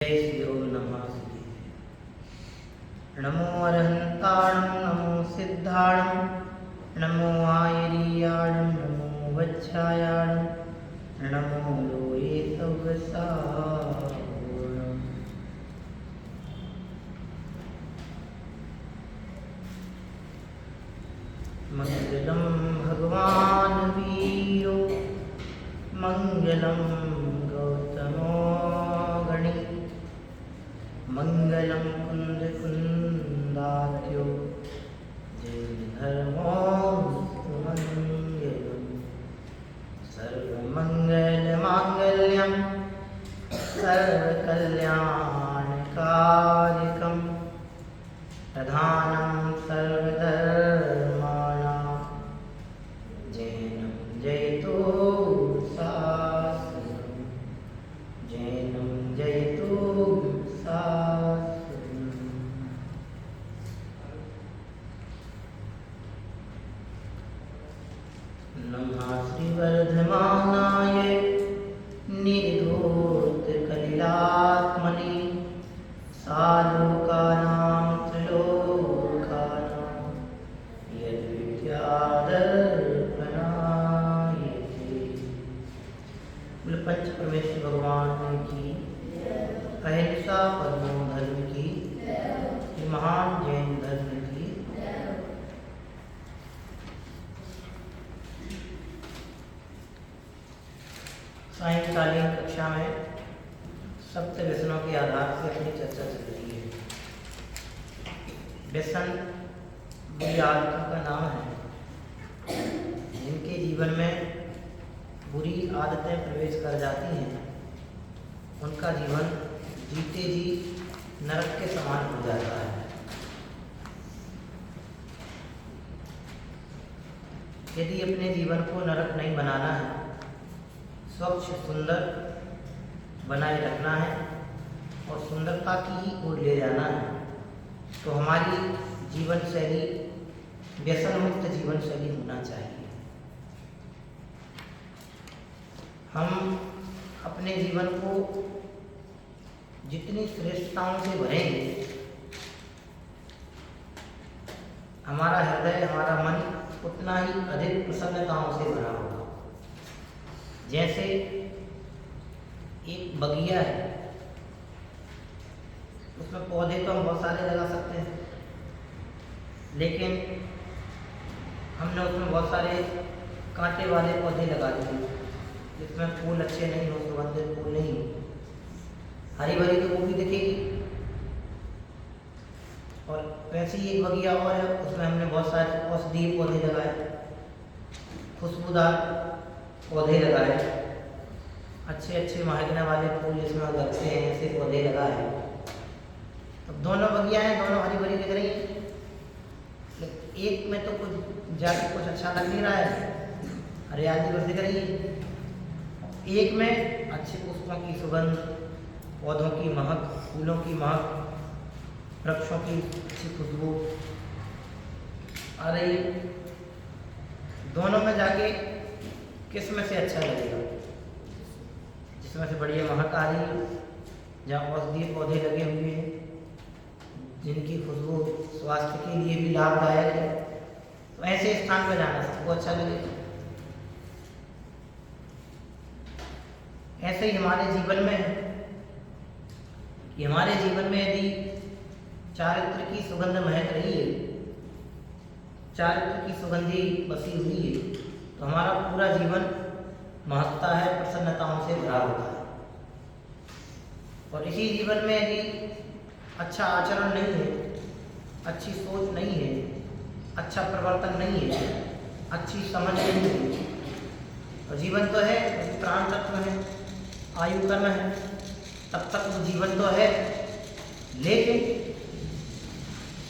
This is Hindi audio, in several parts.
जय श्री ओम नमः। नमो अरहंताणं नमो सिद्धाणं नमो आयरीयाणं नमो वज्रायाणं नमो लोये सव्यसागुणम्। मंगलं भगवान् वीरो मंगलं गौतमो गणी मंगलं कुंद कुंदाख्यो जैन धर्मो मंगलम्। सर्वमंगल मांगल्यं सर्वकल्याणकारिकं प्रधानं सर्वधर्माणां जैनं जयतु शास्त्रम्। जैनं जयतु शास्त्रम्। नमः श्रीवर्धमानाय निर्धूतकलिलात्मने सालोकानां त्रिलोकानां यद्विद्यादर्पणायते। बोले पंच परमेश्वर भगवान की अहिंसा परमो धर्म की महान जैन धर्म की। सायंकालीन कक्षा में सप्त व्यसनों के आधार से अपनी चर्चा चल रही है। व्यसन बुरी आदतों का नाम है। जिनके जीवन में बुरी आदतें प्रवेश कर जाती हैं उनका जीवन जीते जी नरक के समान हो जाता है। यदि अपने जीवन को नरक नहीं बनाना है, स्वच्छ सुंदर बनाए रखना है और सुंदरता की ही ओर ले जाना है, तो हमारी जीवन शैली व्यसन मुक्त जीवन शैली होना चाहिए। हम अपने जीवन को जितनी श्रेष्ठताओं से भरेंगे, हमारा हृदय हमारा मन उतना ही अधिक प्रसन्नताओं से भरा होगा। जैसे एक बगिया है, उसमें पौधे तो हम बहुत सारे लगा सकते हैं, लेकिन हमने उसमें बहुत सारे कांटे वाले पौधे लगा दिए जिसमें फूल अच्छे नहीं हो, सुगंधित फूल नहीं हो। हरी भरी तो वो भी दिखेगी। और वैसे ही एक बगिया और है, उसमें हमने बहुत सारे औषधीय पौधे लगाए, खुशबूदार पौधे लगाए, अच्छे अच्छे महकने वाले फूल जिसमें लगते हैं ऐसे पौधे लगाए। अब दोनों बगिया हैं, दोनों हरी भरी दिख रही है, लेकिन एक में तो कुछ जाके कुछ अच्छा लग नहीं रहा है, हरियाली बस दिख रही है। एक में अच्छे पुष्पों की सुगंध, पौधों की महक, फूलों की महक, वृक्षों की अच्छी खुशबू आ रही। दोनों में जाके किस में से अच्छा लगेगा? जिसमें से बढ़िया महक आ रही है, जहाँ औषधीय पौधे लगे हुए हैं, जिनकी खुशबू स्वास्थ्य के लिए भी लाभदायक है, तो ऐसे स्थान पर जाना सबको अच्छा लगेगा। ऐसे ही हमारे जीवन में है कि हमारे जीवन में यदि चारित्र की सुगंध महक रही है, चारित्र की सुगंधी बसी हुई है, तो हमारा पूरा जीवन महकता है, प्रसन्नताओं से भरा होता है। और इसी जीवन में यदि अच्छा आचरण नहीं है, अच्छी सोच नहीं है, अच्छा प्रवर्तन नहीं है, अच्छी समझ नहीं है, और जीवन तो है, प्राण तत्व है, आयु कर्म है, तब तक वो जीवन तो है, लेकिन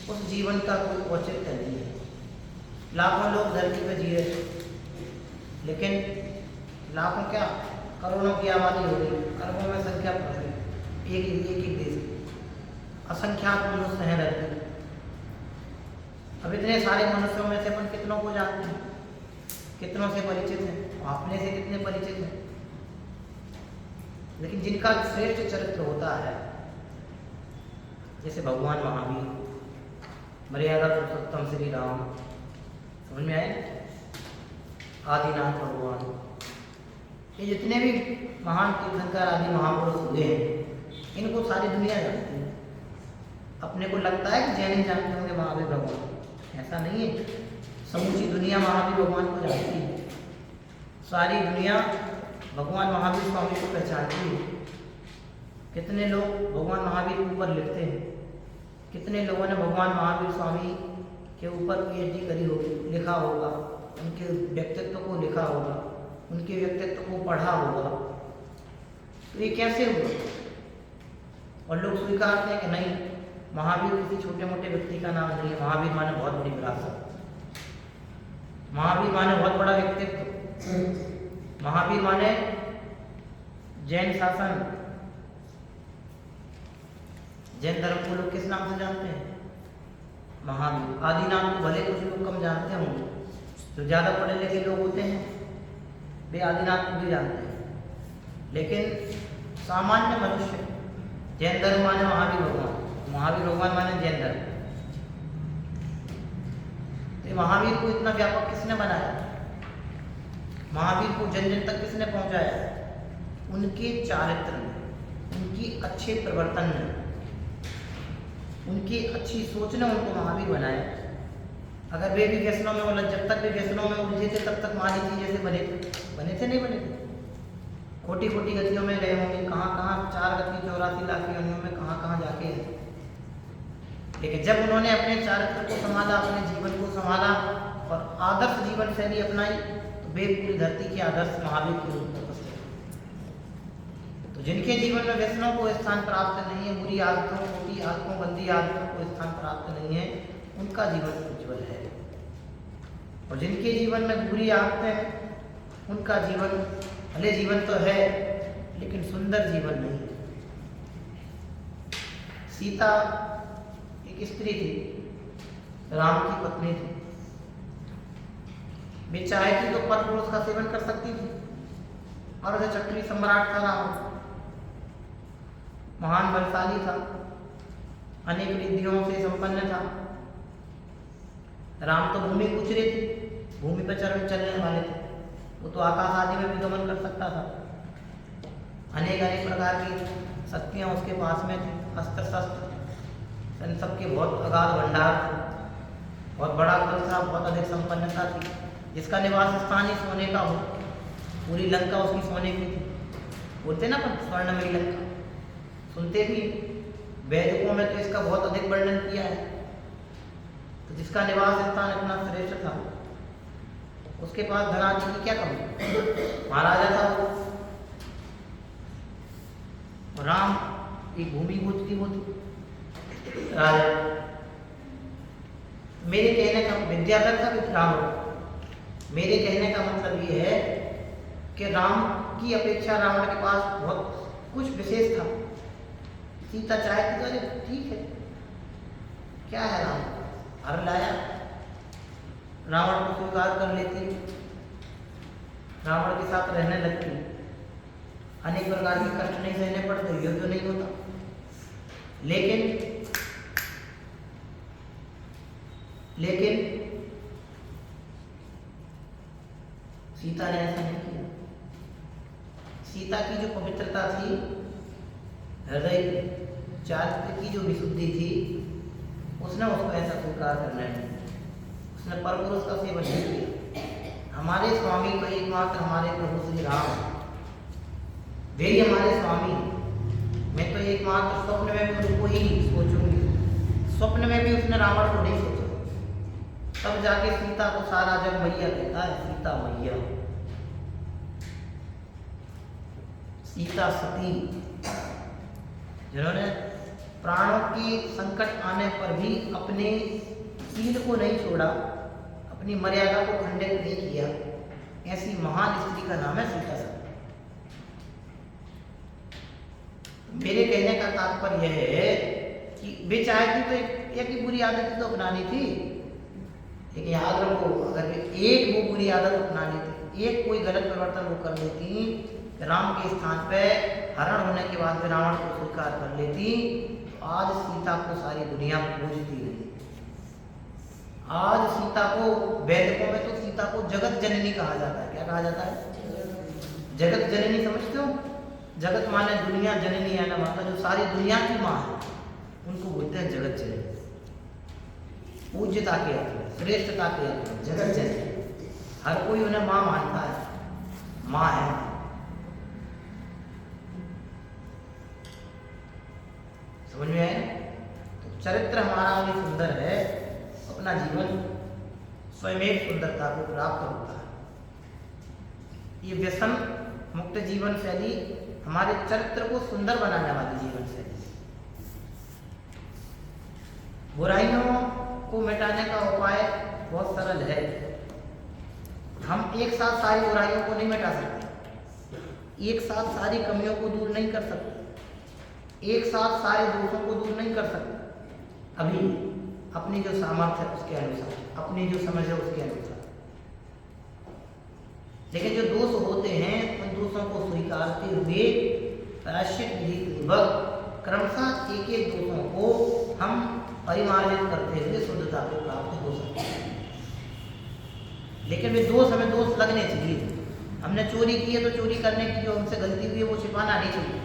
उस जीवन का कोई औचित्य नहीं है। लाखों लोग धरती पर जी रहे, लेकिन लाखों क्या करोड़ों की आबादी हो गई, अरबों में संख्या बढ़ गई, एक ही देश, असंख्यात मनुष्य हैं धरती। अब इतने सारे मनुष्यों में से अपन कितनों को जानते हैं, कितनों से परिचित हैं, अपने से कितने परिचित हैं? लेकिन जिनका श्रेष्ठ चरित्र होता है जैसे भगवान महावीर, मर्यादा पुरुषोत्तम श्री राम, समझ में आए? आदिनाथ भगवान, ये जितने भी महान तीर्थंकर आदि महापुरुष हुए हैं, इनको सारी दुनिया जानती है। अपने को लगता है कि जैन जानते होंगे महावीर भगवान, ऐसा नहीं है। समूची दुनिया महावीर भगवान को जानती है। सारी दुनिया भगवान महावीर स्वामी को पहचानती है। कितने लोग भगवान महावीर के ऊपर लिखते हैं, कितने लोगों ने भगवान महावीर स्वामी के ऊपर पीएचडी करी होगी, लिखा होगा, उनके व्यक्तित्व को लिखा होगा, उनके व्यक्तित्व को पढ़ा होगा। तो ये कैसे हुआ? और लोग स्वीकारते हैं कि नहीं, महावीर किसी छोटे मोटे व्यक्ति का नाम नहीं है, महावीर माने बहुत बड़ी विरासत, महावीर माने बहुत बड़ा व्यक्तित्व, महावीर माने जैन शासन। जैन धर्म को लोग किस नाम से जानते हैं? महावीर। आदि नाम को भले कुछ लोग कम जानते होंगे, जो ज़्यादा पढ़े लिखे लोग होते हैं वे आदिनाथ को भी जानते हैं, लेकिन सामान्य मनुष्य जैन धर्म माने महावीर भगवान, महावीर भगवान माने जैन धर्म। तो महावीर को इतना व्यापक किसने बनाया? महावीर को जन जन तक किसने पहुंचाया? उनके चारित्र में, उनकी अच्छे प्रवर्तन में, उनकी अच्छी सोच ने उनको महावीर बनाया। अगर वे भी व्यसनों में, मतलब जब तक वे व्यसनों में उलझे थे तब तक मान लीजिए जैसे बने थे नहीं बने थे, खोटी खोटी गतियों में गए होंगे, कहाँ कहाँ 4 गति 84 लाख योनियों में कहाँ जाके हैं। लेकिन जब उन्होंने अपने चारित्र को संभाला, अपने जीवन को संभाला और आदर्श जीवन शैली अपनाई, तो वे पूरी धरती के आदर्श महावीर के रूप में उपस्थित। तो जिनके जीवन में व्यसनों को स्थान प्राप्त नहीं है, बुरी आदतों, छोटी आदतों, गंदी आदतों को स्थान प्राप्त नहीं है, उनका जीवन उज्ज्वल है। और जिनके जीवन में बुरी आदतें हैं, उनका जीवन भले जीवन तो है लेकिन सुंदर जीवन नहीं है। सीता एक स्त्री थी, राम की पत्नी थी। वे चाहती तो पर पुरुष का सेवन कर सकती थी। अर्धचक्री सम्राट था राम, महान बलशाली था, अनेक रिद्धियों से संपन्न था। राम तो भूमि कुचरे थे, भूमि पर चलने वाले थे, वो तो आकाश आदि में भी गमन कर सकता था। अनेक अनेक प्रकार की शक्तियाँ उसके पास में थी, अस्त्र शस्त्र, इन सबके बहुत अगाध भंडार थे, बहुत बड़ा बल था, बहुत अधिक संपन्नता थी, जिसका निवास स्थान ही सोने का हो। पूरी लंका उसकी सोने की थी। बोलते ना पर स्वर्णमयी लंका, सुनते भी वैदिकों में तो इसका बहुत अधिक वर्णन किया है। तो जिसका निवास स्थान इतना श्रेष्ठ था, उसके पास धनादि की क्या कमी? महाराजा था वो। राम एक भूमिभूत थी, वो थी राजा। मेरे कहने का विद्याधर था रावण। मेरे कहने का मतलब ये है कि राम की अपेक्षा रावण के पास बहुत कुछ विशेष था। सीता चाहती तो अरे ठीक है, क्या है, राम हर लाया, रावण को स्वीकार कर लेती, रावण के साथ रहने लगती, अनेक प्रकार के कष्ट नहीं सहने पड़ते, युद्ध नहीं होता। लेकिन सीता ने ऐसा नहीं किया। सीता की जो पवित्रता थी, हृदय की, चारित्र की जो विशुद्धि थी, उसने उसको ऐसा स्वीकार करना है। उसने परपुरुष का सेवन नहीं किया। हमारे स्वामी तो एकमात्र हमारे प्रभु श्री राम, वे ही हमारे स्वामी। मैं तो एकमात्र स्वप्न में भी उनको ही सोचूंगी। स्वप्न में भी उसने रावण को नहीं सोचा। तब जाके सीता को सारा जग मैया कहता है, सीता मैया, सीता सती, जिन्होंने प्राणों के संकट आने पर भी अपने शील को नहीं छोड़ा, अपनी मर्यादा को खंडित नहीं किया, ऐसी महान स्त्री का नाम है सीता सती। मेरे कहने का तात्पर्य है कि वे चाहती तो एक ही बुरी आदत तो अपनानी थी, लेकिन याद रखो, अगर वे एक वो बुरी आदत अपना लेती, एक कोई गलत परिवर्तन वो कर लेती, राम के स्थान पे हरण होने के बाद रावण को स्वीकार कर लेती, आज सीता को सारी दुनिया पूजती नहीं। आज सीता को वैदिकों में तो सीता को जगत जननी कहा जाता है। क्या कहा जाता है? जगत जननी। समझते हो? जगत माने दुनिया, जननी है ना माता, जो सारी दुनिया की माँ है, उनको बोलते हैं जगत जननी। पूज्यता के अर्थ में, श्रेष्ठता के अर्थ में जगत जननी। हर कोई उन्हें माँ मानता है, माँ है। समझ में आया? तो चरित्र हमारा भी सुंदर है, अपना जीवन स्वयं एक सुंदरता को प्राप्त होता है। ये व्यसन मुक्त जीवन शैली हमारे चरित्र को सुंदर बनाने वाली जीवन शैली। बुराइयों को मिटाने का उपाय बहुत सरल है। हम एक साथ सारी बुराइयों को नहीं मिटा सकते, एक साथ सारी कमियों को दूर नहीं कर सकते, एक साथ सारे दोषों को दूर नहीं कर सकते। अभी अपनी जो सामर्थ्य है उसके अनुसार, अपनी जो समझ है उसके अनुसार। लेकिन जो दोष होते हैं उन दोषों को स्वीकारते हुए प्रायश्चित विधि पूर्वक क्रमशः एक एक दोषों को हम परिमार्जित करते हुए शुद्धता को प्राप्त हो सकते हैं। लेकिन वे दोष, हमें दोष लगने चाहिए। हमने चोरी की है तो चोरी करने की जो हमसे गलती हुई है वो छिपाना नहीं चाहिए।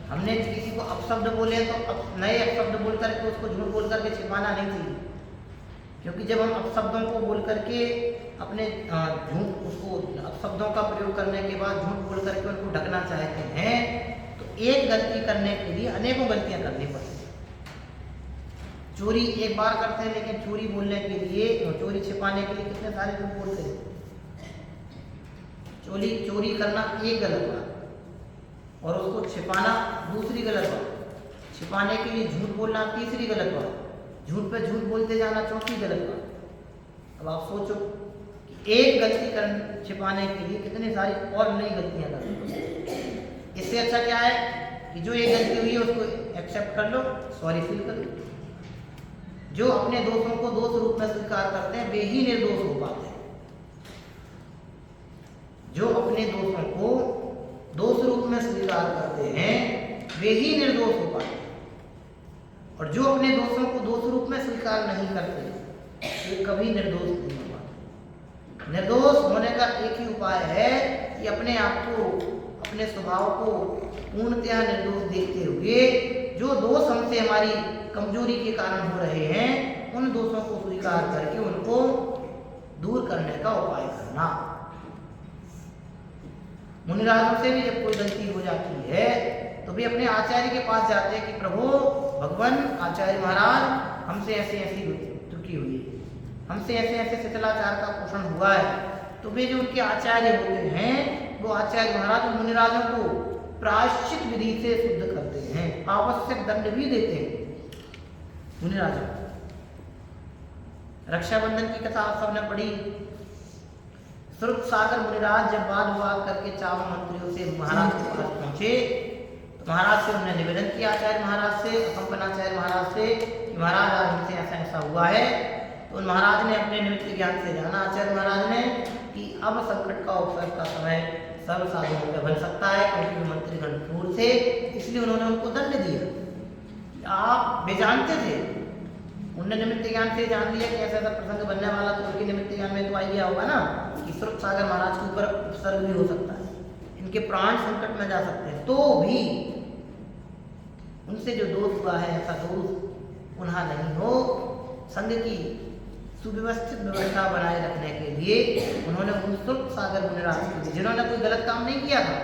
हमने किसी को अपशब्द बोले तो नए अपशब्द बोल करके उसको झूठ बोल करके छिपाना नहीं चाहिए। क्योंकि जब हम अपशब्दों को बोल करके अपने झूठ, उसको अपशब्दों का प्रयोग करने के बाद झूठ बोल करके उनको ढकना चाहते हैं, तो एक गलती करने के लिए अनेकों गलतियां करनी पड़ती है। चोरी एक बार करते हैं, लेकिन चोरी बोलने के लिए, चोरी छिपाने के लिए कितने सारे झूठ बोलते हैं। चोरी करना एक गलत बात और उसको छिपाना दूसरी गलत बात। छिपाने के लिए झूठ बोलना तीसरी गलत बात। झूठ पे झूठ बोलते जाना चौथी गलत बात। अब आप सोचो कि एक गलती छिपाने के लिए कितनी सारी और नई गलतियां करनी। इससे अच्छा क्या है कि जो एक गलती हुई है उसको एक्सेप्ट कर लो, सॉरी फील कर लो। जो अपने दोषों को दोष रूप में स्वीकार करते हैं वे ही निर्दोष हो पाते हैं। जो अपने दोषों को दोष रूप में स्वीकार करते हैं वे ही निर्दोष हो पाते हैं, और जो अपने दोषों को दोष रूप में स्वीकार नहीं करते वे कभी निर्दोष नहीं हो पाते। निर्दोष होने का एक ही उपाय है कि अपने आप को, अपने स्वभाव को पूर्णतः निर्दोष देखते हुए जो दोष हमसे हमारी कमजोरी के कारण हो रहे हैं उन दोषों को स्वीकार करके उनको दूर करने का उपाय करना। मुनिराजों से भी जब कोई गलती हो जाती है तो भी अपने आचार्य के पास जाते हैं कि प्रभु भगवान आचार्य महाराज, हमसे ऐसी ऐसी त्रुटि हुई है, हमसे ऐसे ऐसे शिथिलाचार का पोषण हुआ है। तो वे जो उनके आचार्य होते हैं वो आचार्य महाराज मुनिराजों को प्रायश्चित विधि से शुद्ध करते हैं, आवश्यक दंड भी देते हैं मुनिराजों। रक्षाबंधन की कथा आप सबने पढ़ी। सुरत सागर मुनिराज जब वाद विवाद करके चारों मंत्रियों से महाराज के पास पहुंचे तो महाराज से उन्होंने निवेदन किया, आचार्य महाराज से, कंपनाचार्य महाराज से, कि महाराज आज हमसे ऐसा ऐसा हुआ है। तो उन महाराज ने अपने निमित्त ज्ञान से जाना आचार्य महाराज ने कि अब संकट का उपसर्ग का समय सर्व साधनों में बन सकता है, क्योंकि मंत्रीगण क्रूर थे, इसलिए उन्होंने उनको दंड दिया। आप बेजानते थे, उनने निमित्त ज्ञान से जान लिया कि ऐसा ऐसा प्रसंग बनने वाला, तो उनके निमित्त ज्ञान में तो आइडिया होगा ना कि सुरत सागर महाराज के ऊपर उपसर्ग भी हो सकता है, इनके प्राण संकट में जा सकते हैं। तो भी उनसे जो दोष हुआ है ऐसा दोष पुनः नहीं हो, संघ की सुव्यवस्थित व्यवस्था बनाए रखने के लिए उन्होंने उन सुरत सागर मुनिराज को, जिन्होंने कोई गलत काम नहीं किया था,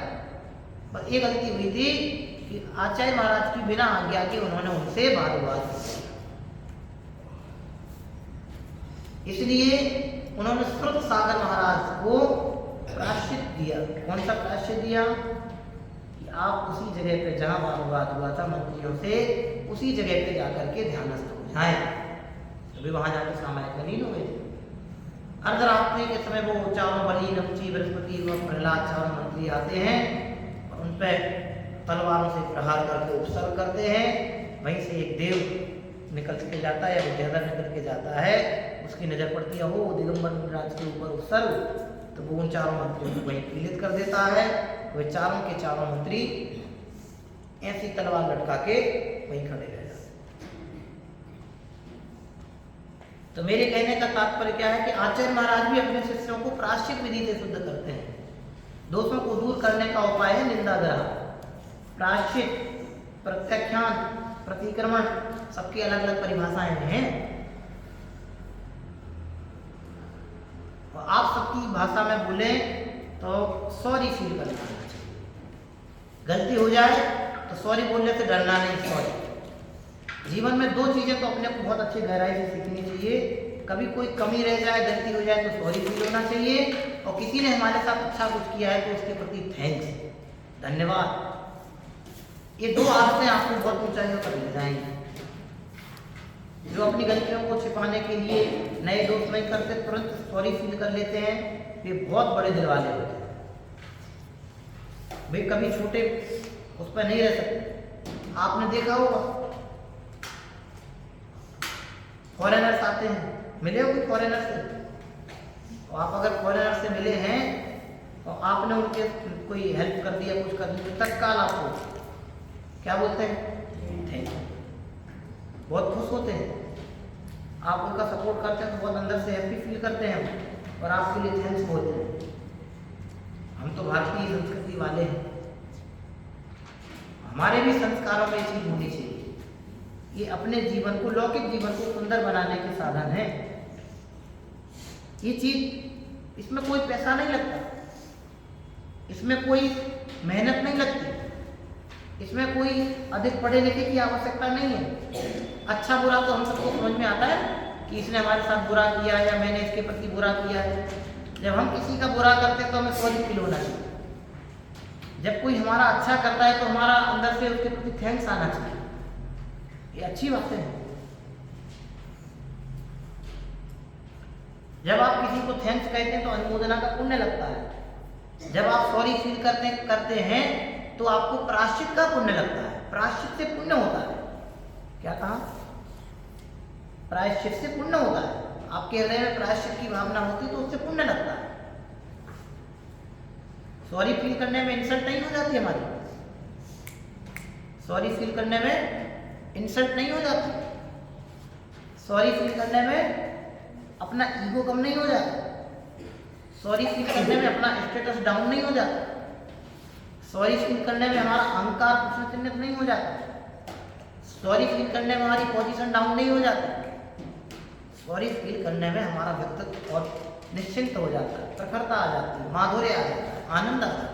पर एक गलती हुई थी कि आचार्य महाराज की बिना आज्ञा के उन्होंने उनसे वाद विवाद किया, इसलिए उन्होंने सुरत सागर महाराज को प्रायश्चित दिया। कौन सा प्रायश्चित दिया? कि आप उसी जगह पे जहां वाद विवाद हुआ था मंत्रियों से, उसी जगह पे जाकर के ध्यानस्थ हो जाएं। तभी वहां जाकर सामायिक में लीन हो गए थे। अर्धरात्रि के समय वो चारों बलि, नमची, बृहस्पति एवं प्रहलाद चारों मंत्री आते हैं और उन पर तलवारों से प्रहार करके उपसर्ग करते हैं। वहीं से एक देव निकल के जाता है, विद्याधर निकल के जाता है, उसकी नजर पड़ती है हो दिगंबर मुनिराज के ऊपर उपसर्ग, तो वो उन चारों मंत्रियों को वहीं पीड़ित कर देता है। वे चारों के चारों मंत्री ऐसी तलवार लटका के वहीं खड़े रह जाते। तो मेरे कहने का तात्पर्य क्या है कि आचार्य महाराज भी अपने शिष्यों को प्रायश्चित विधि से शुद्ध करते हैं। दोषों को दूर करने का उपाय है निंदाग्रह, प्रायश्चित, प्रत्याख्यान, प्रतिक्रमण, सबकी अलग अलग परिभाषाएं हैं। और आप सबकी भाषा में बोले तो सॉरी फील करना चाहिए। गलती हो जाए तो सॉरी बोलने से डरना नहीं, सॉरी। जीवन में दो चीजें तो अपने को बहुत अच्छी गहराई से सीखनी चाहिए। कभी कोई कमी रह जाए, गलती हो जाए तो सॉरी फील होना चाहिए, और किसी ने हमारे साथ अच्छा कुछ किया है तो उसके प्रति थैंक्स, धन्यवाद। ये दो आदतें आपको बहुत ऊंचाइयों पर ले जाएंगी। जो अपनी गलतियों को छिपाने के लिए नए दोस्त नहीं करते, तुरंत सॉरी फील कर लेते हैं, वे बहुत बड़े दिल वाले होते हैं। वे कभी छोटे उस पर नहीं रह सकते। आपने देखा होगा फॉरेनर्स आते हैं, मिले हो कोई फॉरेनर से? तो आप अगर फॉरेनर से मिले हैं और आपने उनके कोई हेल्प कर दिया, कुछ कर दिया, तत्काल आपको क्या बोलते हैं? Thank you. बहुत खुश होते हैं। आप उनका सपोर्ट करते हैं तो बहुत अंदर से हैप्पी फील करते हैं और आपके लिए थैंक्स बोलते हैं। हम तो भारतीय संस्कृति वाले हैं, हमारे भी संस्कारों में ये चीज होनी चाहिए। ये अपने जीवन को, लौकिक जीवन को सुंदर बनाने के साधन है। ये चीज, इसमें कोई पैसा नहीं लगता, इसमें कोई मेहनत नहीं लगती, इसमें कोई अधिक पढ़े लिखे की आवश्यकता नहीं है। अच्छा बुरा तो हम सबको समझ में आता है कि इसने हमारे साथ बुरा किया या मैंने इसके प्रति बुरा किया है। जब हम किसी का बुरा करते हैं तो हमें सॉरी फील होना चाहिए। जब कोई हमारा अच्छा करता है तो हमारा अंदर से उसके प्रति थैंक्स आना चाहिए। ये अच्छी बातें हैं। जब आप किसी को थैंक्स कहते हैं तो अनुमोदना का पुण्य लगता है। जब आप सॉरी फील करते हैं तो आपको प्रायश्चित का पुण्य लगता है। प्रायश्चित से पुण्य होता है। क्या कहा? प्रायश्चित से पुण्य होता है। आपके हृदय में प्रायश्चित की भावना होती तो उससे पुण्य लगता है। सॉरी फील करने में इंसल्ट नहीं हो जाती हमारी। सॉरी फील करने में इंसल्ट नहीं हो जाती। सॉरी फील करने में अपना ईगो कम नहीं हो जाता। सॉरी फील करने में अपना स्टेटस डाउन नहीं हो जाता। सॉरी फील करने में हमारा अहंकार प्रश्न चिन्हित नहीं हो जाता। सॉरी फील करने में हमारी पोजीशन डाउन नहीं हो जाती। सॉरी फील करने में हमारा व्यक्तित्व और निश्चिंत हो जाता है, प्रखरता आ जाती है, माधुर्य आ जाता है, आनंद आ जाता है।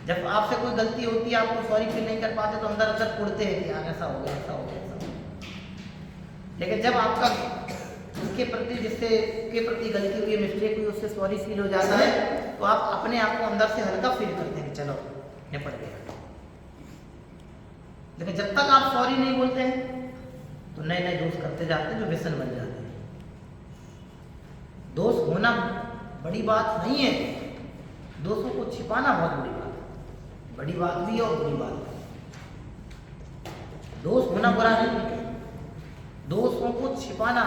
जब आपसे कोई गलती होती है, आपको सॉरी फील नहीं कर पाते तो अंदर अंदर कुड़ते हैं कि यार ऐसा हो गया, ऐसा हो गया, ऐसा हो गया। लेकिन जब आपका उसके प्रति, जिससे के प्रति गलती हुई, मिस्टेक हुई, उससे सॉरी फील हो जाता है तो आप अपने आप को अंदर से हल्का फील करते हैं कि चलो निपट गया। लेकिन जब तक आप सॉरी नहीं बोलते हैं तो नए नए दोष करते जाते हैं जो व्यसन बन जाते हैं। दोष होना बड़ी बात नहीं है, दोषों को छिपाना बहुत बड़ी बात है। बड़ी बात भी है और बुरी बात भी। दोष होना बुरा नहीं है, दोषों को छिपाना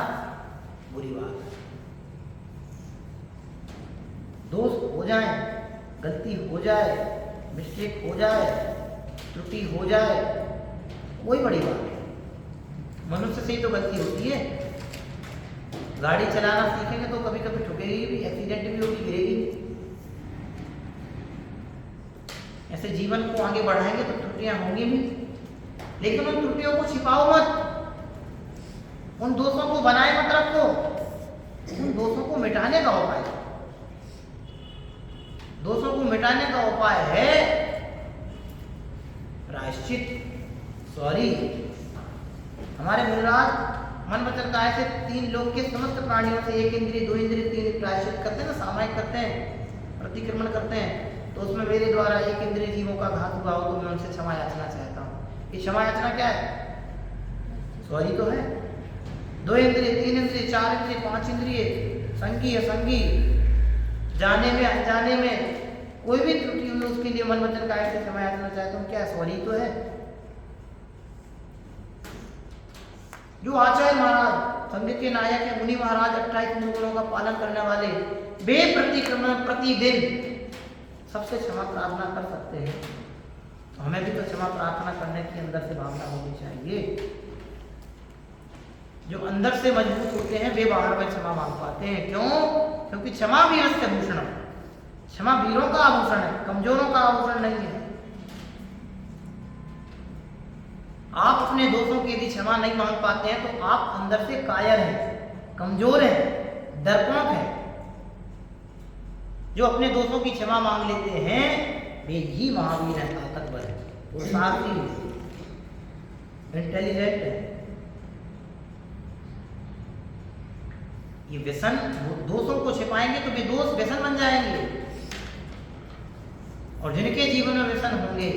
बुरी बात है। दोष हो जाए, गलती हो जाए, मिस्टेक हो जाए, त्रुटि हो जाए, कोई बड़ी बात नहीं। मनुष्य से ही तो गलती होती है। गाड़ी चलाना सीखेंगे तो कभी कभी ठुकेगी भी, एक्सीडेंट भी होगी, गिरेगी। ऐसे जीवन को आगे बढ़ाएंगे तो त्रुटियां होंगी भी, लेकिन उन त्रुटियों को छिपाओ मत, उन दोषों को बनाए मत रखो। उन दोषों को मिटाने का उपाय, दोषों को मिटाने का उपाय है प्रायश्चित, सॉरी। हमारे मुनिराज मन वचन काया से तीन लोक के समस्त प्राणियों से, एक इंद्रिय, दो इंद्रिय, तीन प्रायश्चित करते हैं ना, सामायिक करते हैं, प्रतिक्रमण करते हैं। तो उसमें मेरे द्वारा एक इंद्रिय जीवों का घात हुआ हो तो मैं उनसे क्षमा याचना चाहता हूँ। ये क्षमा याचना क्या है? सॉरी तो है। दो इंद्रिय, तीन इंद्रिय, चार इंद्रिय, पांच इंद्रिय, संगी असंगी, जाने में अनजाने में कोई भी त्रुटि हुई उसके लिए मन वचन काया से क्षमा याचना चाहता हूँ। क्या सॉरी तो है। जो आचार्य महाराज, संघ के नायक है, मुनि महाराज 28 गुणों का पालन करने वाले, वे प्रतिक्रमण प्रतिदिन सबसे क्षमा प्रार्थना कर सकते हैं। तो हमें भी तो क्षमा प्रार्थना करने की अंदर से भावना होनी चाहिए। जो अंदर से मजबूत होते हैं वे बाहर में क्षमा मांग पाते हैं। क्यों? क्योंकि क्षमा वीरस्य भूषणम, क्षमा वीरों का आभूषण है, कमजोरों का आभूषण नहीं है। आप अपने दोस्तों की यदि क्षमा नहीं मांग पाते हैं तो आप अंदर से कायर हैं, कमजोर हैं, डरपोक हैं। जो अपने दोस्तों की क्षमा मांग लेते हैं वे ही महावीर हैं, ताकतवर हैं, पुरुषार्थी, इंटेलिजेंट है। ये व्यसन, दोषों को छिपाएंगे तो वे दोष व्यसन बन जाएंगे, और जिनके जीवन में व्यसन होंगे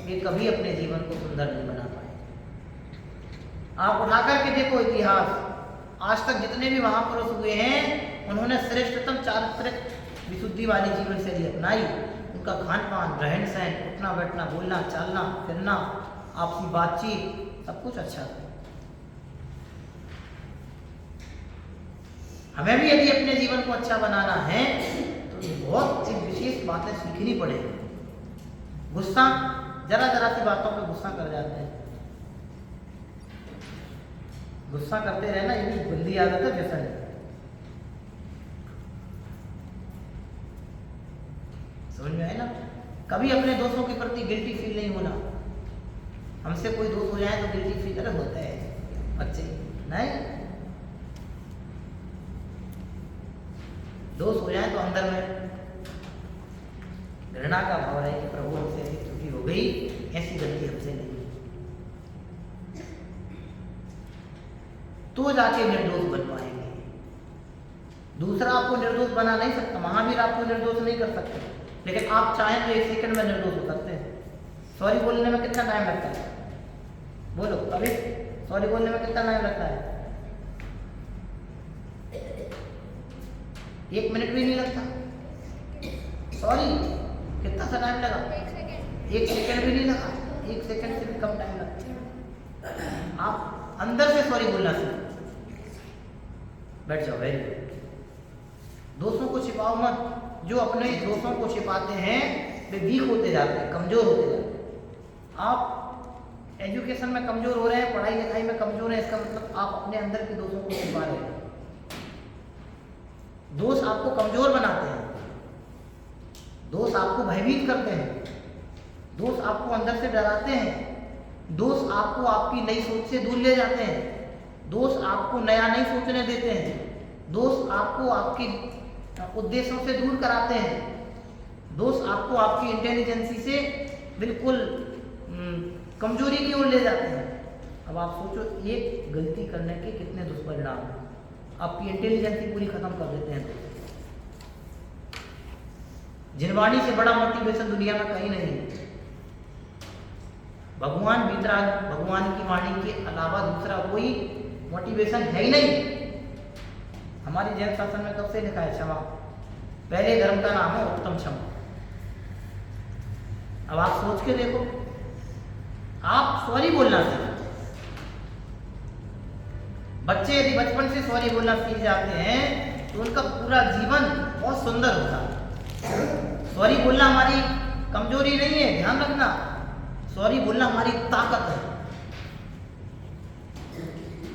वे कभी अपने जीवन को सुंदर नहीं बना पाएंगे। आप उठा करके देखो इतिहास, आज तक जितने भी महापुरुष हुए हैं उन्होंने श्रेष्ठतम चारित्रिक विशुद्धि वाली जीवन शैली अपनाई। उनका खान पान, रहन सहन, उठना बैठना, बोलना चालना, फिरना, आपसी बातचीत, सब कुछ अच्छा था। हमें भी यदि अपने जीवन को अच्छा बनाना है तो बहुत सी विशेष बातें सीखनी पड़ेगी। गुस्सा, जरा जरा सी बातों पे गुस्सा कर जाते हैं। गुस्सा करते रहना ये भी गंदी आदत है, व्यसन है। समझ में आए ना? कभी अपने दोस्तों के प्रति गिल्टी फील नहीं होना। हमसे कोई दोस्त हो जाए तो गिल्टी फील अलग होता है बच्चे, नहीं? दोस्त हो जाए तो अंदर में घृणा का भाव रहे कि प्रभु हमसे ऐसी त्रुटि हो गई, ऐसी गलती हमसे नहीं, तो जाके निर्दोष बन पाएंगे। दूसरा आपको निर्दोष बना नहीं सकता, महावीर आपको निर्दोष नहीं कर सकते, लेकिन आप चाहें तो 1 सेकंड में निर्दोष हो सकते हैं। सॉरी बोलने में कितना टाइम लगता है? बोलो अभी, सॉरी बोलने में कितना टाइम लगता है? 1 मिनट भी नहीं लगता। सॉरी कितना सा टाइम लगा? 1 सेकंड भी नहीं लगा, 1 सेकंड से भी कम टाइम लगता। आप अंदर से सॉरी बोलना सीखो, बैठ जाओ। Very good. दोस्तों को छिपाओ मत। जो अपने दोस्तों को छिपाते हैं वे वीक होते जाते हैं, कमजोर होते जाते हैं। आप एजुकेशन में कमजोर हो रहे हैं, पढ़ाई लिखाई में कमजोर हैं, इसका मतलब आप अपने अंदर के दोस्तों को छिपा रहे हैं। दोस्त आपको कमजोर बनाते हैं, दोस्त आपको भयभीत करते हैं, दोस्त आपको अंदर से डराते हैं, दोस्त आपको आपकी नई सोच से दूर ले जाते हैं, दोस्त आपको नया नहीं सोचने देते हैं, दोस्त आपको आपके उद्देश्यों से दूर कराते हैं, दोस्त आपको आपकी इंटेलिजेंसी से बिल्कुल कमजोरी की ओर ले जाते हैं। अब आप सोचो, एक गलती करने के कितने दुष्परिणाम हैं। आपकी इंटेलिजेंसी पूरी खत्म कर देते हैं। जिनवाणी से बड़ा मोटिवेशन दुनिया में कहीं नहीं है। भगवान वीतराग, भगवान की वाणी के अलावा दूसरा कोई मोटिवेशन है ही नहीं। हमारी जैन शासन में कब से लिखा है क्षमा? पहले धर्म का नाम है उत्तम क्षमा। अब आप सोच के देखो, आप सॉरी बोलना सीखें। बच्चे यदि बचपन से सॉरी बोलना सीख जाते हैं तो उनका पूरा जीवन बहुत सुंदर होता है। सॉरी बोलना हमारी कमजोरी नहीं है, ध्यान रखना। सॉरी बोलना हमारी ताकत है।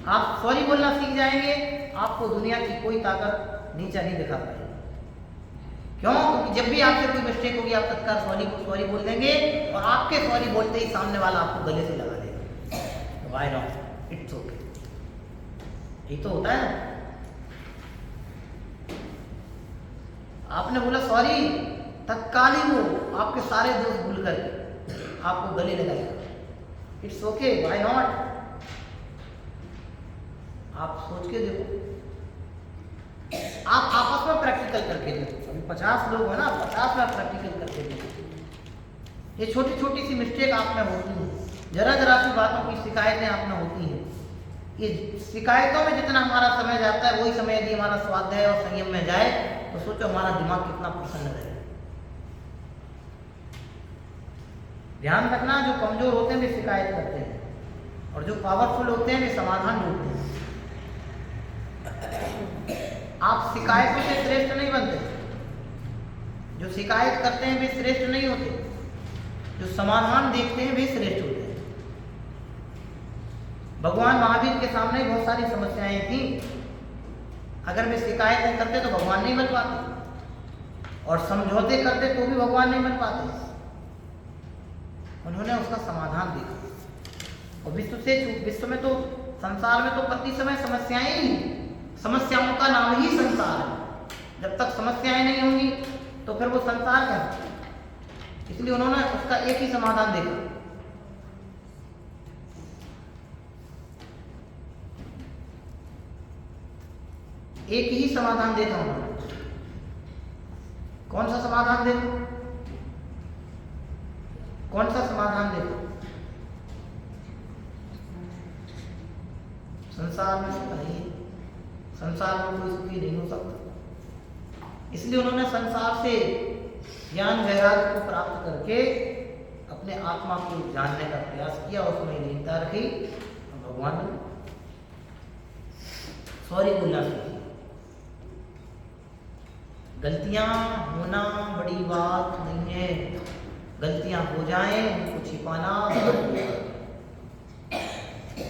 आप सॉरी बोलना सीख जाएंगे, आपको दुनिया की कोई ताकत नीचा नहीं दिखा पाएगी। क्यों? क्योंकि जब भी आपसे कोई मिस्टेक होगी आप तत्काल सॉरी बोल देंगे, और आपके सॉरी बोलते ही सामने वाला आपको गले से लगा देगा। Why not, it's okay. यही तो होता है। आपने बोला सॉरी, तत्काल ही वो आपके सारे दोस्त भूल करके आपको गले लगाएगा। It's okay, why not. आप सोच के देखो, आप आपस में प्रैक्टिकल करके देखो। अभी 50 लोग हैं ना, 50 में प्रैक्टिकल करके देखो। ये छोटी छोटी सी मिस्टेक आप में होती है, जरा जरा सी बातों की शिकायतें आप में होती हैं। ये शिकायतों में जितना हमारा समय जाता है, वही समय यदि हमारा स्वाध्याय और संयम में जाए तो सोचो हमारा दिमाग कितना प्रसन्न रहेगा। ध्यान रखना, जो कमजोर होते हैं वे शिकायत करते हैं, और जो पावरफुल होते हैं वे समाधान ढूंढते हैं। आप शिकायतों से श्रेष्ठ नहीं बनते। जो शिकायत करते हैं वे श्रेष्ठ नहीं होते। जो समाधान देखते हैं वे श्रेष्ठ होते हैं। भगवान महावीर के सामने बहुत सारी समस्याएं थी, अगर वे शिकायतें करते तो भगवान नहीं बन पाते, और समझौते करते तो भी भगवान नहीं बन पाते। उन्होंने उसका समाधान देखा। और विश्व में तो, संसार में तो प्रति समय समस्याएं ही, समस्याओं का नाम ही संसार है। जब तक समस्याएं नहीं होंगी तो फिर वो संसार क्या है? इसलिए उन्होंने उसका एक ही समाधान देखा। एक ही समाधान देखा उन्होंने। कौन सा समाधान देखा? कौन सा समाधान देखा? संसार में सुख नहीं है, संसार में कोई सुखी नहीं हो सकता। इसलिए उन्होंने संसार से ज्ञान वैराग्य को प्राप्त करके अपने आत्मा को जानने का प्रयास किया, उसमें लीनता रखी, भगवान सॉरी बोलना सीखी। गलतियां होना बड़ी बात नहीं है, गलतियां हो जाएं उनको छिपाना।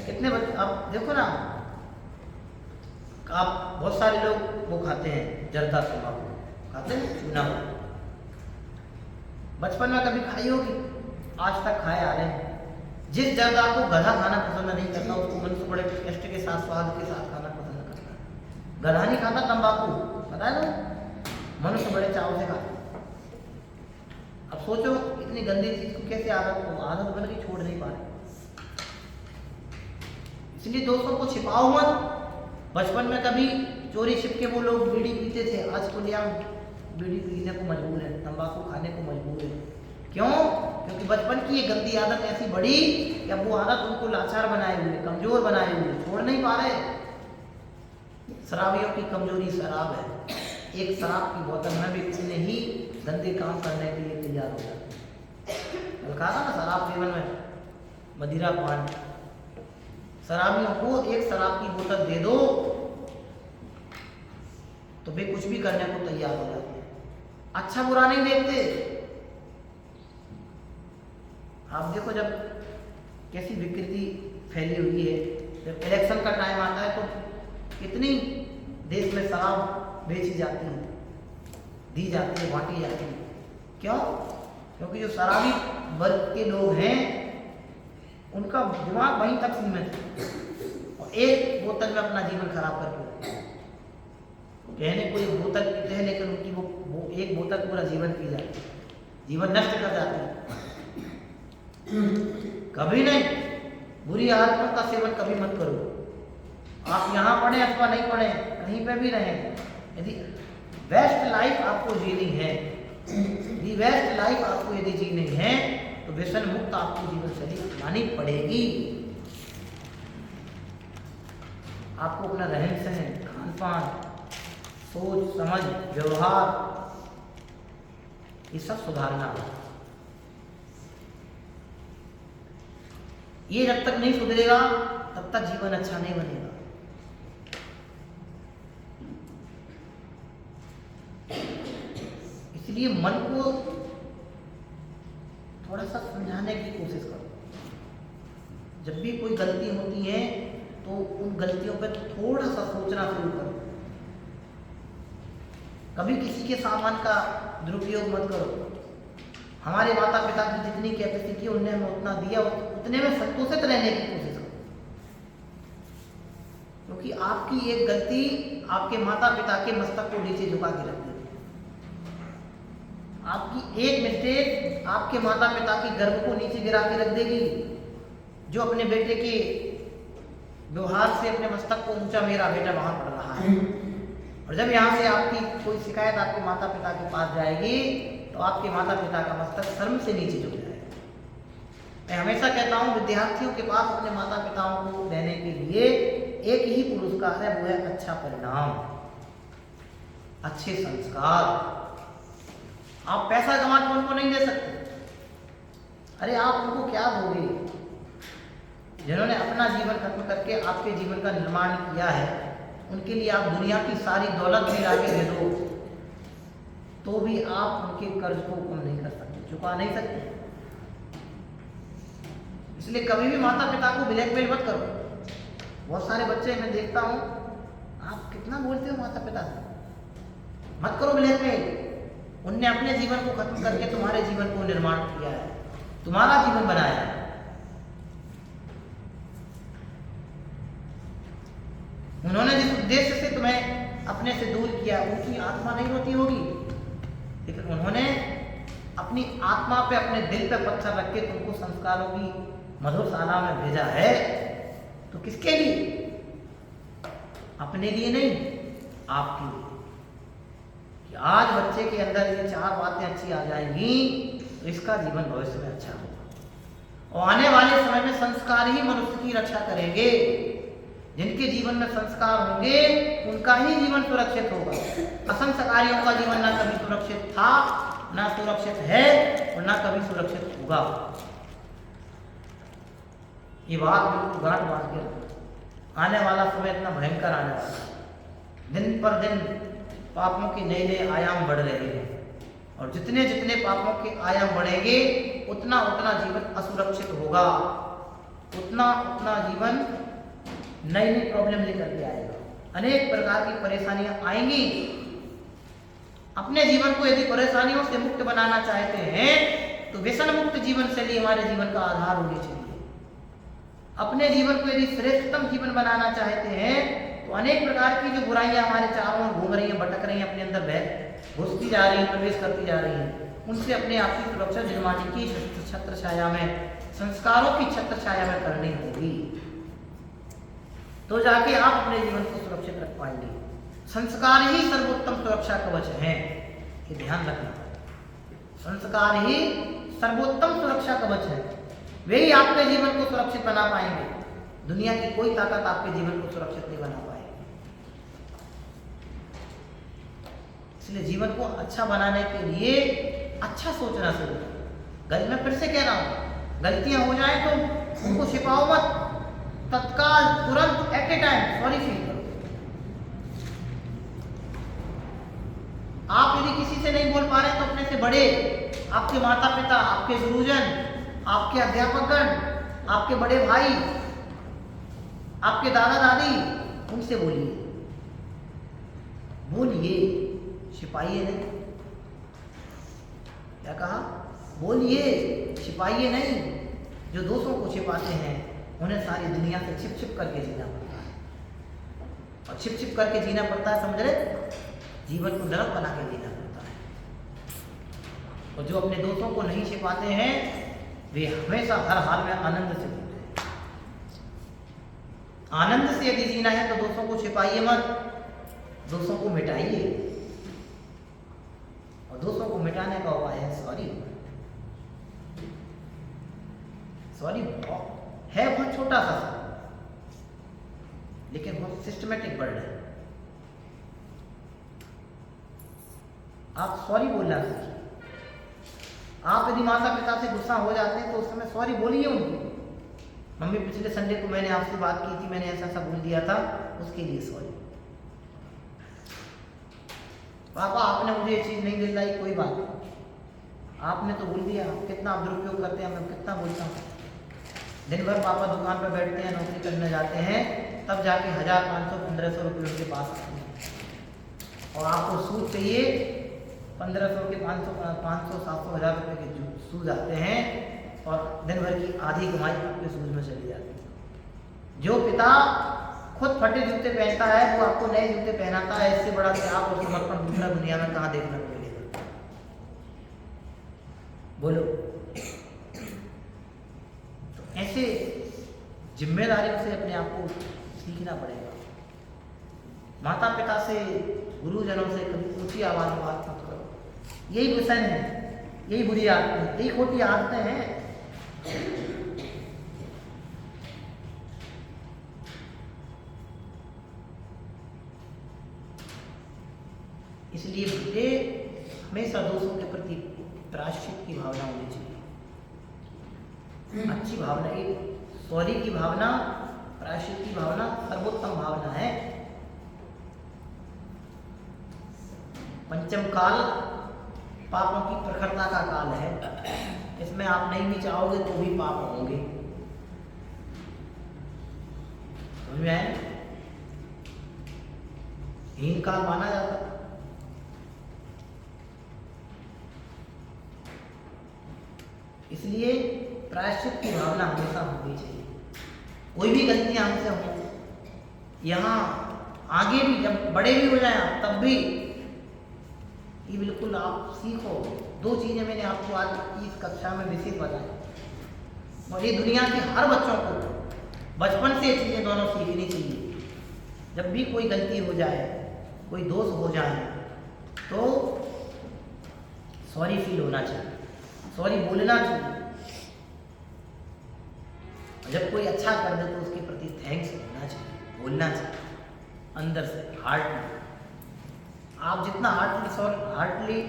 कितने बच्चे आप देखो ना, आप बहुत सारे लोग वो खाते हैं, जर्दा तंबाकू खाते हैं, चूना। बचपन में कभी खाई होगी, आज तक खाए आ रहे हैं। जिस जर्दा को गधा खाना पसंद नहीं करता, उसको मनुष्य बड़े कष्ट के साथ, स्वाद के साथ खाना पसंद करता है। गधा नहीं खाता तंबाकू, पता है ना, मनुष्य बड़े चाव से खाता। अब सोचो इतनी गंदी चीज को कैसे आदत बन के छोड़ नहीं पा रहे। इसलिए दोस्तों को छिपाओ मत। बचपन में कभी चोरी छिपके वो लोग बीड़ी पीते थे, आज को लिया बीड़ी पीने को मजबूर है, तंबाकू खाने को मजबूर है। क्यों? क्योंकि बचपन की ये गंदी आदत ऐसी बड़ी कि अब वो आदत उनको लाचार बनाए हुए, कमजोर बनाए हुए, छोड़ नहीं पा रहे। शराबियों की कमजोरी शराब है। एक शराब की बोतल में भी कितने ही गंदे काम करने के लिए तैयार हो जाते हैं। कल कहा था ना, शराब सेवन में मदिरा पान। शराबियों को एक शराब की बोतल दे दो तो वे कुछ भी करने को तैयार हो जाते हैं। अच्छा बुरा नहीं देखते। आप देखो जब कैसी विकृति फैली हुई है, जब इलेक्शन का टाइम आता है तो कितनी देश में शराब बेची जाती है, दी जाती है, बांटी जाती है। क्यों? क्योंकि जो शराबी वर्ग के लोग हैं उनका दिमाग वहीं तक सीमित है, और एक बोतल में अपना जीवन खराब करके कहने को एक बोतल पीते हैं, लेकिन उनकी वो एक बोतल पूरा जीवन पी जाती है, जीवन नष्ट कर जाती है। कभी नहीं, बुरी आदतों का सेवन कभी मत करो। आप यहाँ पढ़े अथवा नहीं पढ़े, कहीं पे भी रहें, यदि बेस्ट लाइफ आपको जीनी है, दी बेस्ट लाइफ आपको यदि जीनी है तो व्यसन मुक्त आपको जीवन शैली अपनानी पड़ेगी। आपको अपना रहन सहन, खान पान, सोच समझ, व्यवहार, ये सब सुधारना है। ये जब तक नहीं सुधरेगा तब तक जीवन अच्छा नहीं बनेगा। इसलिए मन को थोड़ा सा समझाने की कोशिश करो। जब भी कोई गलती होती है तो उन गलतियों पर थोड़ा सा सोचना शुरू करो। कभी किसी के सामान का दुरुपयोग मत करो। हमारे माता पिता की जितनी कैपेसिटी उनने हमें उतना दिया, उतने में संतोषित रहने की कोशिश करो। क्योंकि आपकी एक गलती आपके माता पिता के मस्तक को नीचे झुका के रख देगी। आपकी एक मिस्टेक आपके माता पिता की गर्व को नीचे गिरा के रख देगी। जो अपने बेटे के व्यवहार से अपने मस्तक को ऊंचा, मेरा बेटा वहां पड़ रहा है, और जब यहाँ से आपकी कोई शिकायत आपके माता पिता के पास जाएगी तो आपके माता पिता का मस्तक शर्म से नीचे झुक जाएगा। मैं हमेशा कहता हूँ विद्यार्थियों के पास अपने माता पिताओं को देने के लिए एक ही पुरस्कार है, वो है अच्छा परिणाम, अच्छे संस्कार। आप पैसा कमा के उनको नहीं दे सकते। अरे आप उनको क्या दोगे? जिन्होंने अपना जीवन खत्म करके आपके जीवन का निर्माण किया है, उनके लिए आप दुनिया की सारी दौलत भी लाके दे दो तो भी आप उनके कर्ज को कम नहीं कर सकते, चुका नहीं सकते। इसलिए कभी भी माता पिता को ब्लैकमेल मत करो। बहुत सारे बच्चे मैं देखता हूँ, आप कितना बोलते हो माता पिता से, मत करो ब्लैकमेल। उनने अपने जीवन को खत्म करके तुम्हारे जीवन को निर्माण किया है, तुम्हारा जीवन बनाया है। उन्होंने जिस उद्देश्य से तुम्हें अपने से दूर किया, उनकी आत्मा नहीं रोती होगी, लेकिन उन्होंने अपनी आत्मा पे, अपने दिल पे पत्थर रख के तुमको संस्कारों की मधुशाला में भेजा है। तो किसके लिए? अपने लिए नहीं, आपके लिए। कि आज बच्चे के अंदर ये 4 बातें अच्छी आ जाएंगी तो इसका जीवन भविष्य में अच्छा होगा। और आने वाले समय में संस्कार ही मनुष्य की रक्षा करेंगे। जिनके जीवन में संस्कार होंगे उनका ही जीवन सुरक्षित होगा। असंस्कारियों का जीवन ना कभी सुरक्षित था, ना सुरक्षित है और ना कभी सुरक्षित होगा। ये बात बिल्कुल गांठ बांध के रखो। आने वाला समय इतना भयंकर आने वाला है। दिन पर दिन पापों के नए नए आयाम बढ़ रहे हैं, और जितने जितने पापों के आयाम बढ़ेंगे उतना उतना जीवन असुरक्षित होगा, उतना उतना जीवन नई नई प्रॉब्लम लेकर के आएगा। अनेक प्रकार की परेशानियां आएंगी। अपने जीवन को यदि परेशानियों से मुक्त बनाना चाहते हैं तो व्यसन मुक्त जीवन शैली हमारे जीवन का आधार होनी चाहिए। अपने जीवन को यदि श्रेष्ठतम जीवन बनाना चाहते हैं तो अनेक प्रकार की जो बुराइयां हमारे चारों ओर घूम रही हैं, भटक रही हैं, अपने अंदर घुसती जा रही हैं, प्रवेश करती जा रही हैं, उनसे अपने आप की सुरक्षा दिलवाने की छत्र छाया में, संस्कारों की छत्र छाया में करनी होगी, तो जाके आप अपने जीवन को सुरक्षित रख पाएंगे। संस्कार ही सर्वोत्तम सुरक्षा कवच है, ये ध्यान रखना। संस्कार ही सर्वोत्तम सुरक्षा कवच है, वे ही आपके जीवन को सुरक्षित बना पाएंगे। दुनिया की कोई ताकत आपके जीवन को सुरक्षित नहीं बना पाएगी। इसलिए जीवन को अच्छा बनाने के लिए अच्छा सोचना चाहिए। मैं फिर से कह रहा हूं, गलतियां हो जाए तो उनको छिपाओ मत, तत्काल तुरंत at a time sorry feel करो। आप यदि किसी से नहीं बोल पा रहे तो अपने से बड़े, आपके माता पिता, आपके गुरुजन, आपके अध्यापकगण, आपके बड़े भाई, आपके दादा दादी, उनसे बोलिए, बोलिए, छिपाइए नहीं। क्या कहा? बोलिए, छिपाइए नहीं। जो दोस्तों को छिपाते हैं उन्हें सारी दुनिया से छिप छिप करके जीना पड़ता है, और छिप छिप करके जीना पड़ता है, समझ रहे? जीवन को नरक बना के जीना पड़ता है। और जो अपने दोस्तों को नहीं छिपाते हैं वे हमेशा हर हाल में आनंद से जीते हैं। आनंद से यदि जीना है तो दोस्तों को छिपाइए मत, दोस्तों को मिटाइए। और दोस्तों को मिटाने का उपाय है सॉरी। सॉरी है बहुत छोटा सा, लेकिन बहुत सिस्टमेटिक वर्ड है। आप सॉरी बोलना सीखिए। आप यदि माता पिता से गुस्सा हो जाते हैं तो उस समय सॉरी बोलिए उनको। मम्मी पिछले संडे को मैंने आपसे बात की थी, मैंने ऐसा ऐसा बोल दिया था, उसके लिए सॉरी। पापा आपने मुझे ये चीज़ नहीं दिलाई, कोई बात नहीं, आपने तो बोल दिया। कितना आप दुरुपयोग करते हैं, मैं कितना बोलता हूँ। दिन भर पापा दुकान पर बैठते हैं, नौकरी करने जाते हैं, तब जाके 1000, 500, 1500 रुपये उनके पास आते हैं। और आपको सूद चाहिए 1500 के 500, 700, 1000 रुपये के सूद आते हैं, और दिन भर की आधी कमाई आपके सूद में चली जाती है। जो पिता खुद फटे जूते पहनता है वो आपको नए जूते पहनाता है, इससे बड़ा त्याग और समर्पण दूसरा दुनिया में कहाँ देखने को मिलेगा? बोलो। तो ऐसे जिम्मेदारियों से अपने आप को सीखना पड़ेगा। माता पिता से, गुरुजनों से कभी ऊंची आवाज में बात मत करो। यही व्यसन है, यही बुरी आदतें, यही खोटी आदतें हैं। इसलिए बेटे हमेशा दोस्तों के प्रति प्रायश्चित की भावना होनी चाहिए। अच्छी भावना, एक सॉरी की भावना, प्रायश्चित की भावना सर्वोत्तम भावना है। पंचम काल पापों की प्रखरता का काल है। इसमें आप नहीं भी चाहोगे तो भी पाप होंगे। में आए? हीन काल माना जाता। इसलिए प्रायश्चित की भावना हमेशा होनी चाहिए। कोई भी गलतियां हमसे हों, यहाँ आगे भी जब बड़े भी हो जाए आप, तब भी ये बिल्कुल आप सीखो। 2 चीजें मैंने आपको आज की इस कक्षा में विशेष बताई, और ये दुनिया के हर बच्चों को बचपन से चीजें दोनों सीखनी चाहिए। जब भी कोई गलती हो जाए, कोई दोष हो जाए, तो सॉरी फील होना चाहिए, सॉरी बोलना चाहिए। जब कोई अच्छा कर दे तो उसके प्रति थैंक्स होना चाहिए, बोलना चाहिए अंदर से, हार्ट में। आप जितना हार्टली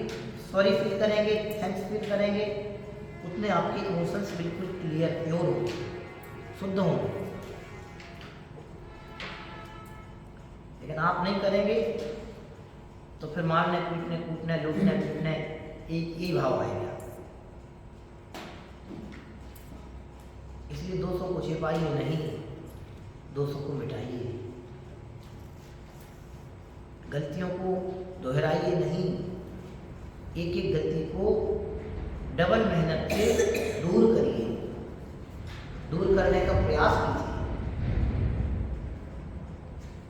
सॉरी फील करेंगे, थैंक्स फील करेंगे, उतने आपके इमोशंस बिल्कुल क्लियर, प्योर होंगे, शुद्ध होंगे। लेकिन आप नहीं करेंगे तो फिर मारने पीटने, कूटने, लूटने, पीटने, एक ही भाव आएगा। इसलिए दोषों को छिपाइए नहीं, दोषों को मिटाइए। गलतियों को दोहराइए नहीं, एक एक गलती को डबल मेहनत से दूर करिए, दूर करने का प्रयास कीजिए।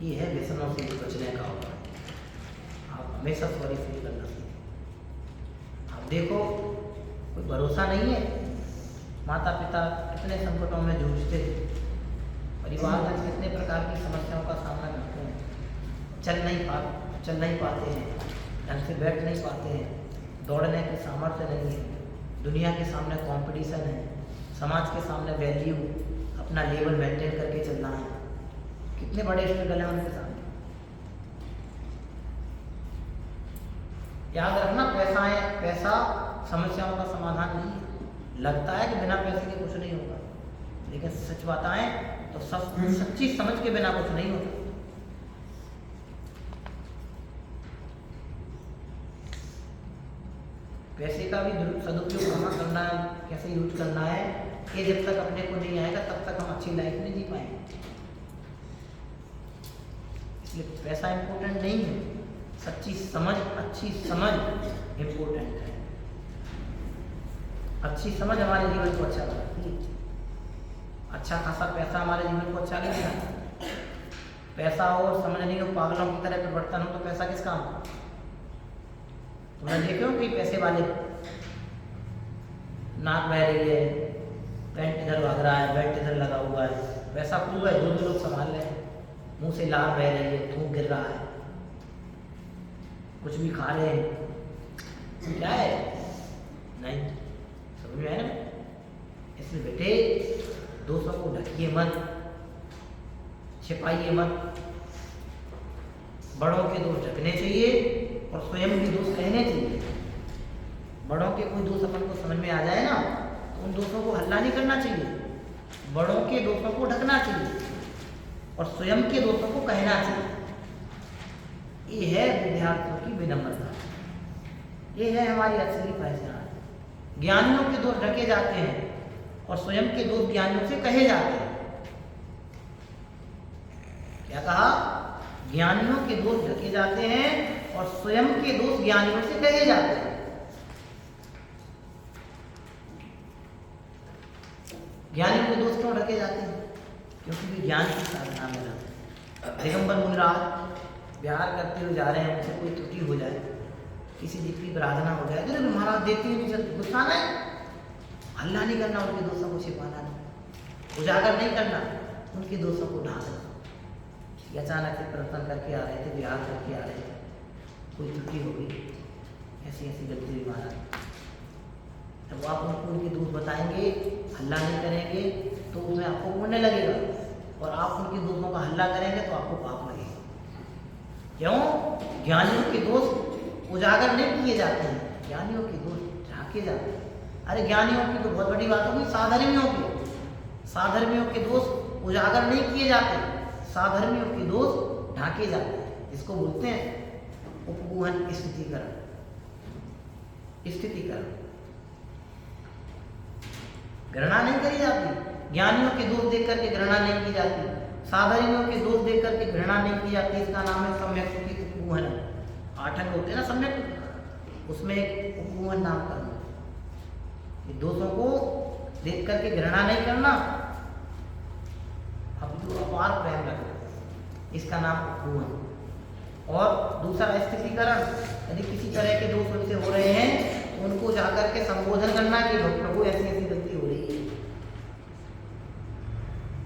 ये है व्यसनों से बचने का उपाय। आप हमेशा सॉरी फील करना सीखें। आप देखो, कोई भरोसा नहीं है, माता पिता कितने संकटों में जूझते हैं, परिवार में कितने प्रकार की समस्याओं का सामना करते हैं, चल नहीं पाते हैं, ढंग से बैठ नहीं पाते हैं, दौड़ने की सामर्थ्य नहीं है, दुनिया के सामने कंपटीशन है, समाज के सामने वैल्यू, अपना लेवल मेंटेन करके चलना है। कितने बड़े स्ट्रगल हैं उनके सामने। याद रखना, पैसा समस्याओं का समाधान नहीं है। लगता है कि बिना पैसे के कुछ नहीं होगा, लेकिन सच बताएं तो सच्ची समझ के बिना कुछ नहीं होता। पैसे का भी सदुपयोग कहाँ करना है, कैसे यूज करना है, ये जब तक अपने को नहीं आएगा तब तक हम अच्छी लाइफ नहीं जी पाएंगे। इसलिए पैसा इम्पोर्टेंट नहीं है, सच्ची समझ, अच्छी समझ इम्पोर्टेंट है। अच्छी समझ हमारे जीवन को अच्छा बनाती है। अच्छा खासा पैसा हमारे जीवन को अच्छा नहीं बनाता। पैसा और समझ नहीं हो, पागलों की तरह परिवर्तन हो, तो पैसा किस काम? तुमने देखे हो कि पैसे वाले नाक बह रही है, पैंट इधर भाग रहा है, बेल्ट इधर लगा हुआ है, पैसा खूब है, 2 लोग संभाल रहे हैं, मुंह से लार बह रही है, थूक गिर रहा है, कुछ भी खा रहे हैं, क्या है? नहीं, समझ में आया ना? इसलिए बेटे, दोस्तों को ढकिए मत, छिपाइए मत। बड़ों के दोष ढकने चाहिए और स्वयं भी दोष कहने चाहिए। बड़ों के कोई दोष अपन को समझ में आ जाए ना, तो उन दोषों को हल्ला नहीं करना चाहिए। बड़ों के दोषों को ढकना चाहिए और स्वयं के दोषों को कहना चाहिए। ये है विद्यार्थियों की विनम्रता, ये है हमारी असली पहचान। ज्ञानियों के दोष ढके जाते हैं और स्वयं के दोष ज्ञानियों से कहे जाते हैं। क्या कहा? ज्ञानियों के दोष ढके जाते हैं और स्वयं के दोष ज्ञानियों से कहे जाते हैं। ज्ञानियों के दोष क्यों ढके जाते हैं? क्योंकि वे ज्ञान की साधना में रहते हैं। दिगंबर मुनिराज विहार करते हुए जा रहे हैं, उनसे कोई त्रुटि हो जाए, किसी जीत की प्रार्थना हो जाए, अरे महाराज देखते हैं गुस्सा ना है, हल्ला नहीं करना, उनके दोषों को छिपाना नहीं, उजागर नहीं करना, उनके दोषों को ढांकना। अचानक से प्रवर्तन करके आ रहे थे, विहार करके आ रहे थे, कोई त्रुटि हो गई, ऐसी ऐसी गलती हुई महाराज। जब आप उनको उनके दोष बताएंगे, हल्ला नहीं करेंगे, तो उसमें आपको पुण्य लगेगा, और आप उनके दोषों का हल्ला करेंगे तो आपको पाप लगेगा। क्यों? ज्ञानियों के दोष उजागर नहीं किए जाते हैं, ज्ञानियों के दोष ढाके जाते हैं। अरे ज्ञानियों की तो बहुत बड़ी बात होगी, साधर्मियों के दोष उजागर नहीं किए जाते, साधर्मियों के दोष ढाके जाते हैं। इसको बोलते हैं उपगूहन स्थितिकरण। घृणा नहीं करी जाती, ज्ञानियों के दोष देख करके घृणा नहीं की जाती, साधारणों के दोष देख करके घृणा नहीं की जाती, इसका नाम है सम्यक सुखी उपगूहन। 8 अंग होते हैं ना सम्यक, उसमें एक उपगूहन नाम का दोषों को देख करके घृणा नहीं करना, अब जो अपार प्रेम रखना, इसका नाम उपगूहन। और दूसरा स्थितिकरण, यदि किसी तरह के दोष उनसे हो रहे हैं तो उनको जाकर के संबोधन करना कि प्रभु ऐसी ऐसी गलती हो रही है,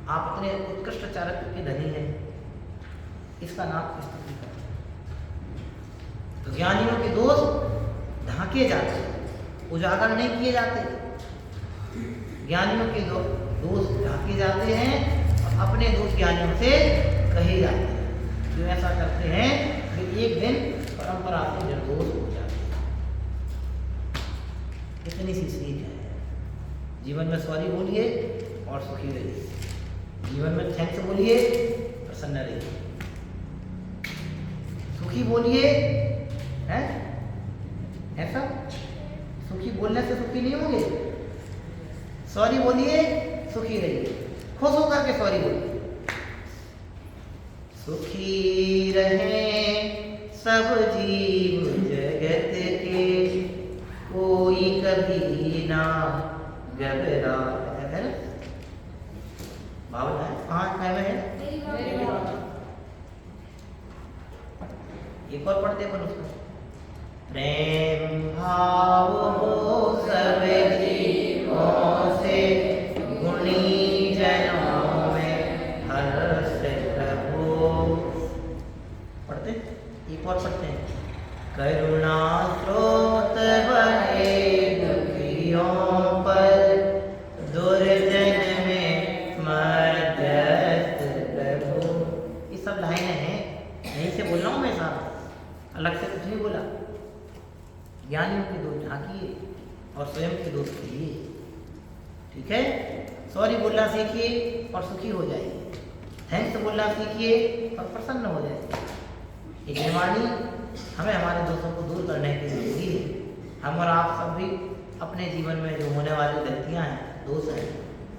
आप इतने उत्कृष्ट चारित्र के धनी हैं, इसका नाम स्थितिकरण। तो ज्ञानियों के दोष ढांके जाते हैं, उजागर नहीं किए जाते। ज्ञानियों के दोष ढांके जाते हैं और अपने दोष ज्ञानियों से कहे जाते हैं। जो ऐसा करते हैं वे एक दिन परंपरा से निर्दोष हो जाते हैं। इतनी सी सीख है। जीवन में सॉरी बोलिए और सुखी रहिए, जीवन में थैंक्स बोलिए, प्रसन्न रहिए, सुखी बोलिए, हैं ऐसा सुखी बोलने से सुखी नहीं होंगे। सॉरी बोलिए, सुखी रहिए, खुश होकर के सॉरी बोलिए। सुखी रहें सब जीव जगत के, कोई कभी ना घबरा, है ना भावना है। कहाँ में है? एक और पढ़ते अपन उसको। प्रेम भाव हो सब जीवों से, गुणी जनों में हर्ष प्रभु। पढ़ते एक और पढ़ते हैं। करुणा स्रोत बहे दुखियों पर, दुर्जन में मध्यस्थ प्रभु। ये सब लाइनें हैं, यहीं से बोल रहा हूँ मैं साहब, अलग से कुछ नहीं बोला। ज्ञानियों के दोष झांकिए और स्वयं के दोष कहिए, ठीक है। सॉरी बोलना सीखिए और सुखी हो जाइए, थैंक्स बोलना सीखिए और प्रसन्न हो जाइए। ये निर्वाणी हमें हमारे दोषों को दूर करने के लिए होगी है। हम और आप सब भी अपने जीवन में जो होने वाली गलतियाँ हैं, दोष हैं,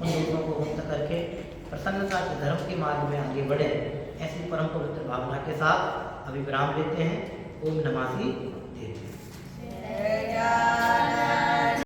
उन दोषों को मुक्त करके प्रसन्नता के धर्म के मार्ग में आगे बढ़े। ऐसी परम पवित्र भावना के साथ अभी विराम लेते हैं। ओम नमः शिवाय।